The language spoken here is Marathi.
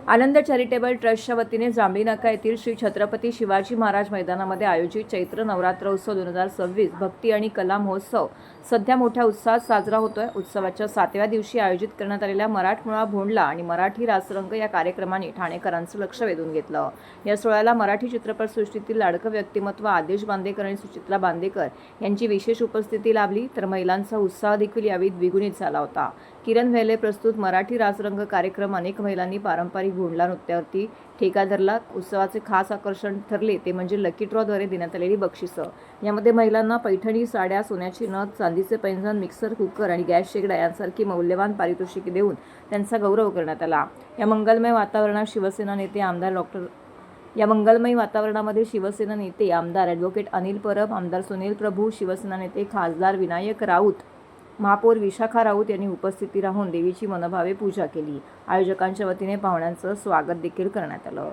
आनंद चॅरिटेबल ट्रस्टच्या वतीने जांभळी नाका येथील श्री छत्रपती शिवाजी महाराज मैदानामध्ये आयोजित चैत्र नवरात्र उत्सव 2026 भक्ती आणि कला महोत्सव सध्या मोठ्या उत्साहात साजरा होतोय। उत्सवाच्या 7व्या दिवशी आयोजित करण्यात आलेल्या मराठमोळा भोंडला आणि मराठी रासरंग या कार्यक्रमाने ठाणेकरांचं लक्ष वेधून घेतलं। या सोहळ्याला मराठी चित्रपटसृष्टीतील लाडकं व्यक्तिमत्व आदेश बांदेकर आणि सुचित्रा बांदेकर यांची विशेष उपस्थिती लाभली, तर महिलांचा उत्साह देखील यावेळी द्विगुणित झाला होता। किरण व्हेले प्रस्तुत मराठी रासरंग कार्यक्रम अनेक महिलांनी पारंपरिक भोंडला नृत्यावरती ठेका धरला। उत्सवाचे खास आकर्षण ठरले ते म्हणजे लकी ड्रॉद्वारे देण्यात आलेली बक्षिसं। यामध्ये महिलांना पैठणी साड्या, सोन्याची नथ, चांदीचे पैंजण, मिक्सर, कुकर आणि गॅस शेगडा यांसारखी मौल्यवान पारितोषिके देऊन त्यांचा गौरव करण्यात आला। या मंगलमय वातावरणामध्ये शिवसेना नेते आमदार ॲडव्होकेट अनिल परब, आमदार सुनील प्रभू, शिवसेना नेते खासदार विनायक राऊत, महापौर विशाखा राऊत यांनी उपस्थिती राहून देवीची मनोभावे पूजा केली। आयोजकांच्या वतीने पाहुण्यांचं स्वागत देखील करण्यात आलं।